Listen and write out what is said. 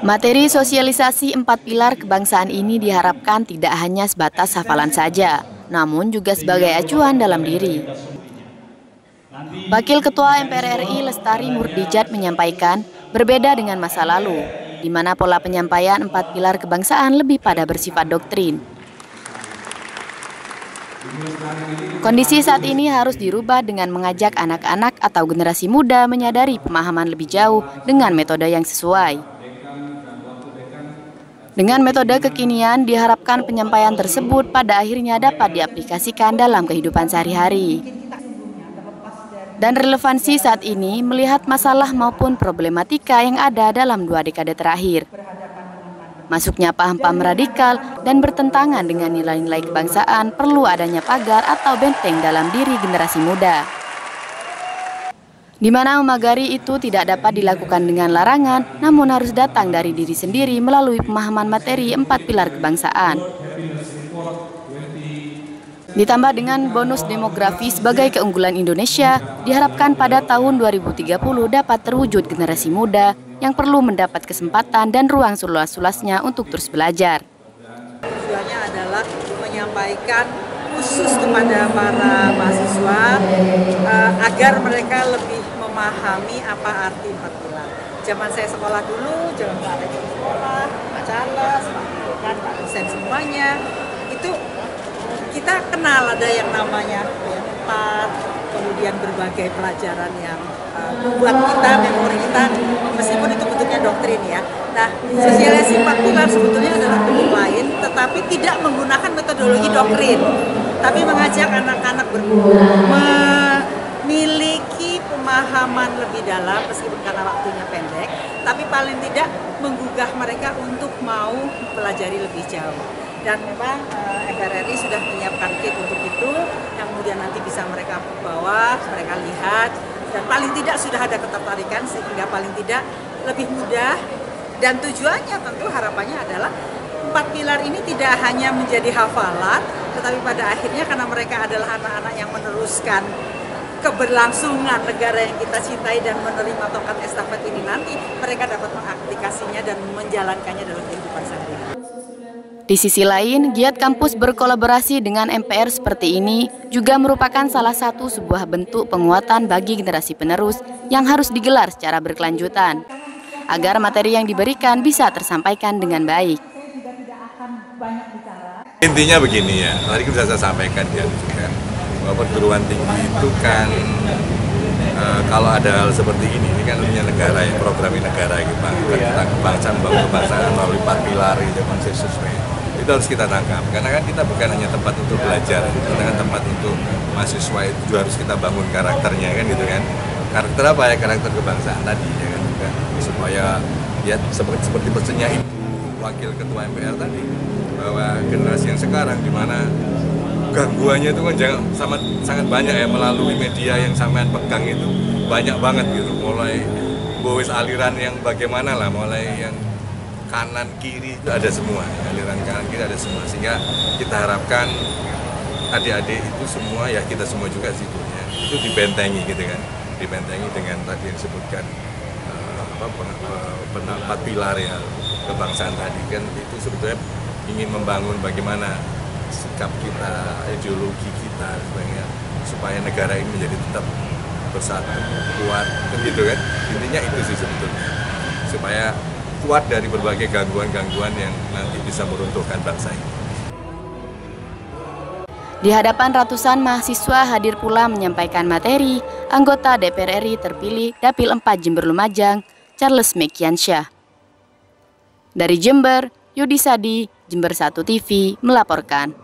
Materi sosialisasi 4 pilar kebangsaan ini diharapkan tidak hanya sebatas hafalan saja, namun juga sebagai acuan dalam diri. Wakil Ketua MPR RI Lestari Murdijat menyampaikan, berbeda dengan masa lalu, di mana pola penyampaian 4 pilar kebangsaan lebih pada bersifat doktrin. Kondisi saat ini harus dirubah dengan mengajak anak-anak atau generasi muda menyadari pemahaman lebih jauh dengan metode yang sesuai. Dengan metode kekinian, diharapkan penyampaian tersebut pada akhirnya dapat diaplikasikan dalam kehidupan sehari-hari. Dan relevansi saat ini melihat masalah maupun problematika yang ada dalam 2 dekade terakhir. Masuknya paham-paham radikal dan bertentangan dengan nilai-nilai kebangsaan perlu adanya pagar atau benteng dalam diri generasi muda. Di mana memagari itu tidak dapat dilakukan dengan larangan, namun harus datang dari diri sendiri melalui pemahaman materi 4 pilar kebangsaan. Ditambah dengan bonus demografi sebagai keunggulan Indonesia, diharapkan pada tahun 2030 dapat terwujud generasi muda yang perlu mendapat kesempatan dan ruang seluas-luasnya untuk terus belajar. Tujuannya adalah menyampaikan khusus kepada para mahasiswa agar mereka lebih memahami apa arti 4 pilar. Zaman saya sekolah dulu, zaman saya sekolah, Pak Charles, Pak Dekan, Pak dosen semuanya, itu kita kenal ada yang namanya P4, kemudian berbagai pelajaran yang membuat kita, memori kita, meskipun itu bentuknya doktrin ya. Nah, sosialisasi 4 pilar sebetulnya adalah bentuk lain, tetapi tidak menggunakan metodologi doktrin, tapi mengajak anak-anak memiliki pemahaman lebih dalam, meskipun karena waktunya pendek, tapi paling tidak menggugah mereka untuk mau pelajari lebih jauh. Dan memang MPR RI sudah menyiapkan kit untuk itu, yang kemudian nanti bisa mereka bawa, mereka lihat, dan paling tidak sudah ada ketertarikan sehingga paling tidak lebih mudah. Dan tujuannya tentu harapannya adalah 4 pilar ini tidak hanya menjadi hafalan, tetapi pada akhirnya karena mereka adalah anak-anak yang meneruskan keberlangsungan negara yang kita cintai dan menerima tongkat estafet ini nanti, mereka dapat mengaplikasinya dan menjalankannya dalam kehidupan sehari-hari. Di sisi lain, giat kampus berkolaborasi dengan MPR seperti ini juga merupakan salah satu sebuah bentuk penguatan bagi generasi penerus yang harus digelar secara berkelanjutan, agar materi yang diberikan bisa tersampaikan dengan baik. Intinya begini ya, tadi bisa saya sampaikan ya, bahwa perguruan tinggi itu kan kalau ada hal seperti ini kan punya negara ya, programi negara gitu, tentang kebangsaan, membangun kebangsaan melalui 4 pilar itu konsensusnya. Itu harus kita tangkap, karena kan kita bukan hanya tempat untuk belajar, kita kan tempat untuk mahasiswa itu juga harus kita bangun karakternya kan gitu kan. Karakter apa ya? Karakter kebangsaan tadi ya kan, supaya ya seperti pesannya Ibu Wakil Ketua MPR tadi, bahwa generasi yang sekarang di mana gangguannya itu kan sangat banyak ya, melalui media yang sampean pegang itu banyak banget gitu, mulai bowes aliran yang bagaimana lah, mulai yang kanan kiri itu ada semua, aliran kanan kiri ada semua, sehingga kita harapkan adik-adik itu semua ya, kita semua juga sih ya, itu dibentengi gitu kan, dibentengi dengan tadi yang disebutkan 4 pilar ya kebangsaan tadi kan, itu sebetulnya ingin membangun bagaimana sikap kita, ideologi kita, supaya negara ini menjadi tetap bersatu, kuat, gitu kan. Intinya itu sih sebetulnya, supaya kuat dari berbagai gangguan-gangguan yang nanti bisa meruntuhkan bangsa ini. Di hadapan ratusan mahasiswa hadir pula menyampaikan materi anggota DPR RI terpilih Dapil 4 Jember Lumajang, Charles Mekiansyah. Dari Jember, Yudi Sadi, Jember 1 TV melaporkan.